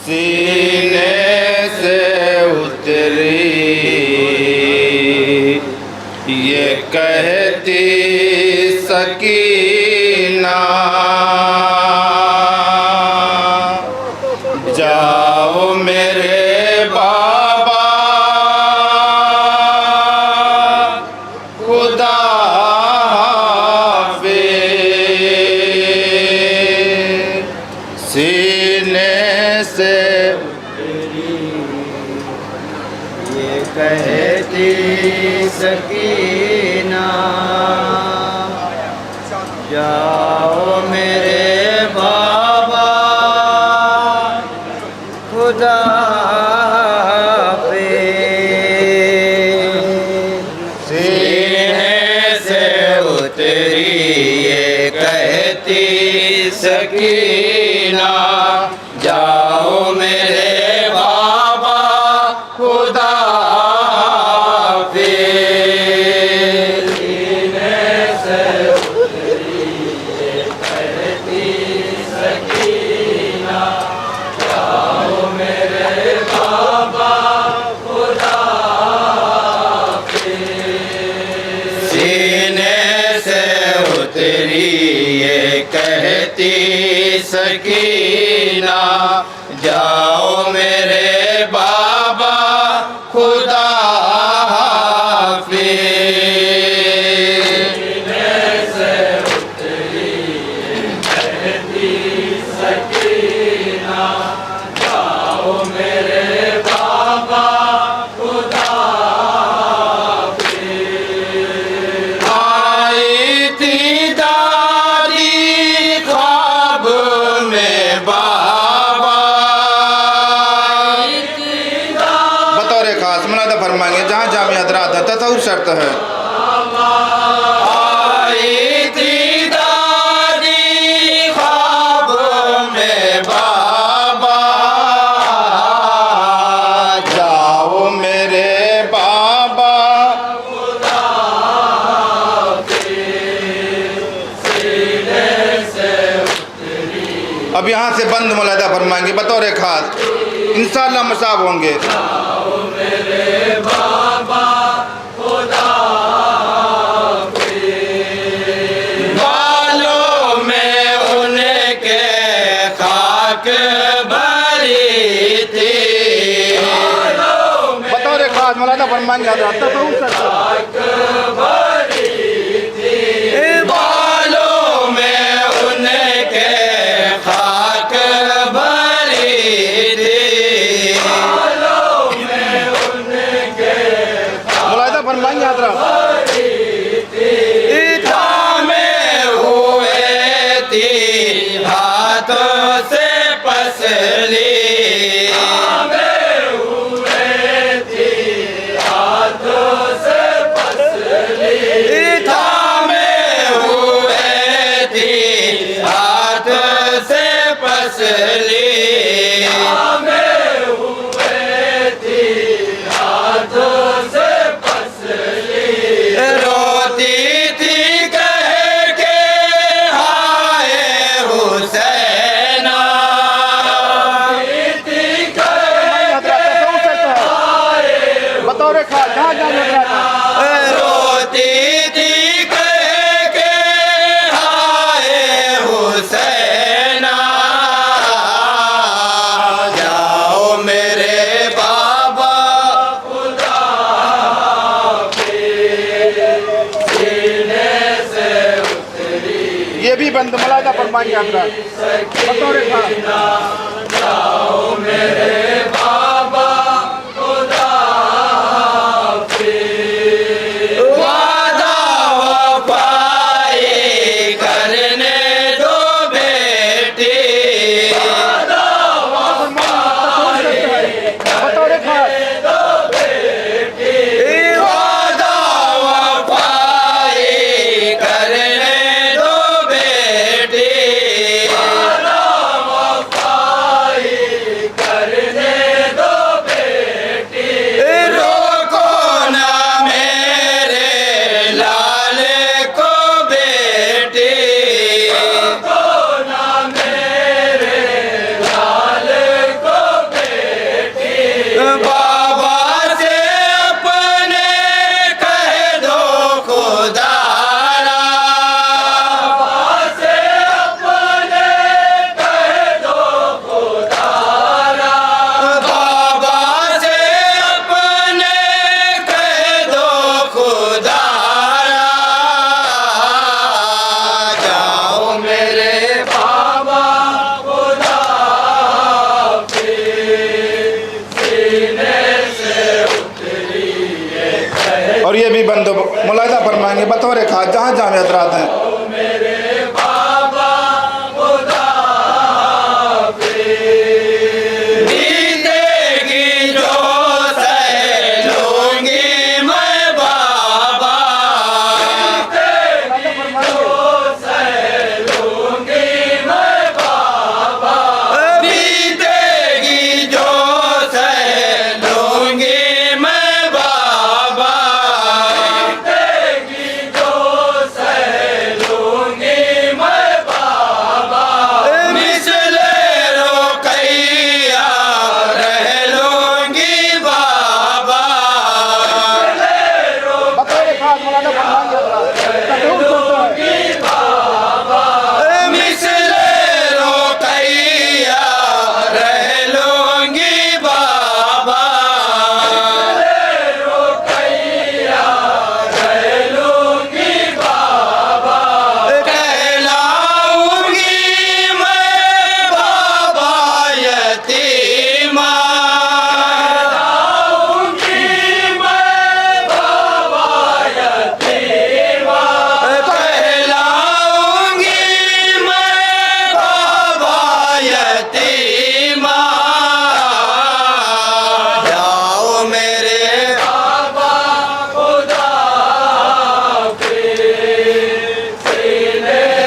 सीने से उतरी ये कहती सकीना, जाओ मेरे बाबा खुदा हाफिज़। सीने से ये कहती सकीना, जाओ मेरे बाबा खुदा हाफिज़। सीने से उतरी ये कहती सकीना, जाओ मेरे बाबा खुदा हाफिज़। सीने से उतरी ये कहती सकीना, जाओ मेरे बाबा खुदा हाफिज़। सीने से उतरी ये कहती सकीना, जाओ मेरे बाबा खुदा हाफिज़। सीने से उतरी ये कहती सकीना, जाओ मेरे बाबा खुदा हाफिज़। आई थी दादी ख्वाब में बाबा, बतौर खास मुनादा फरमाएंगे जहाँ जामिया हज़रात है तसव्वुफ़ शर्त है। आई थी दादी ख्वाब में बाबा, जाओ मेरे बाबा अब यहाँ से बंद मुलादा फरमाएंगे बतौर खास, इंशाअल्लाह मसाब होंगे। बालों में उनके खाक भरी थी, बतौर खास मुलादा फरमाएंगे हज़रात तसव्वुफ़ शर्त है। बालों में उनके खाक भरी थी, मुलादा फरमाएंगे हज़रात थामे हुए थी हाथों से पसली, थामे हुए थी हाथ से पसली, रोती थी कह के हाय हुसैना, बतौर खास जहाँ जामिया हज़रात है। रोती थी कह के हाय हुसैना, जाओ मेरे बाबा खुदा हाफिज़। सीने से उतरी ये भी बंद मुलादा फरमाएंगे हज़रात बतौर खास। जाओ मेरे बाबा खुदा हाफिज़। वादा वफ़ाई करने दो बेटी, बतौर खास वादा वफ़ाई करने दो बेटी, ये भी बंद मुलाहिदा फरमाएंगे बतौर खास जहाँ जामे हजरात हैं।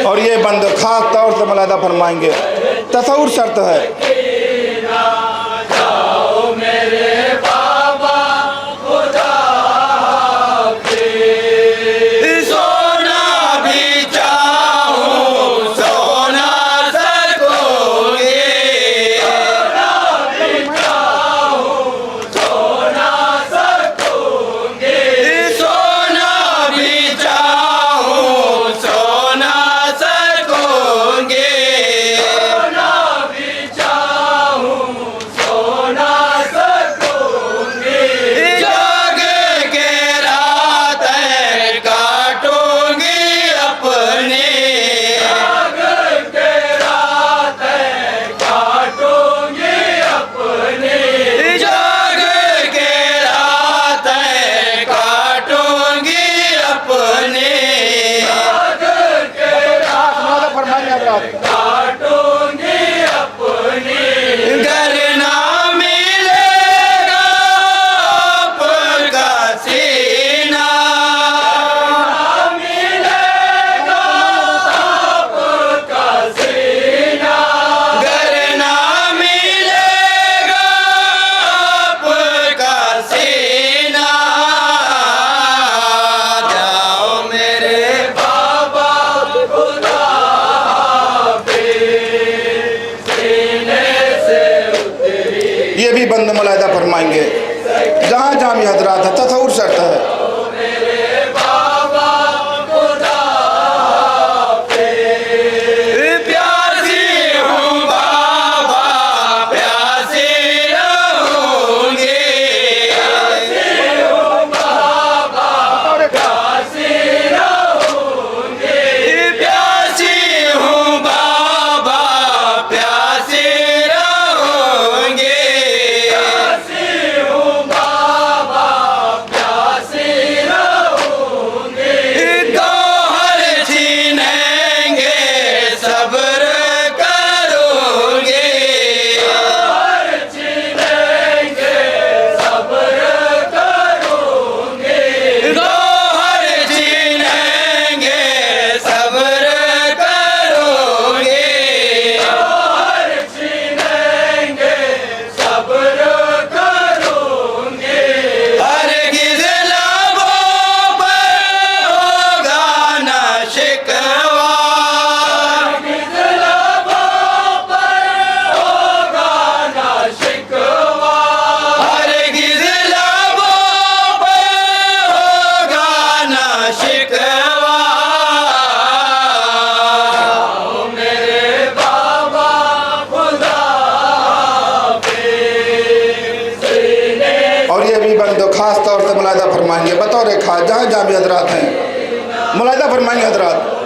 और ये बंद खास तौर से मुलाहिदा फरमाएंगे तसव्वुर शर्त है। ये भी बंद मुलाहिदा फरमाएंगे जहाँ जामी हजरात है तसव्वुर शर्त है। खास तौर से मुलाहिदा फरमाएंगे बतौर खास जहाँ जामी हजरात हैं मुलाहिदा फरमाएंगे हजरात।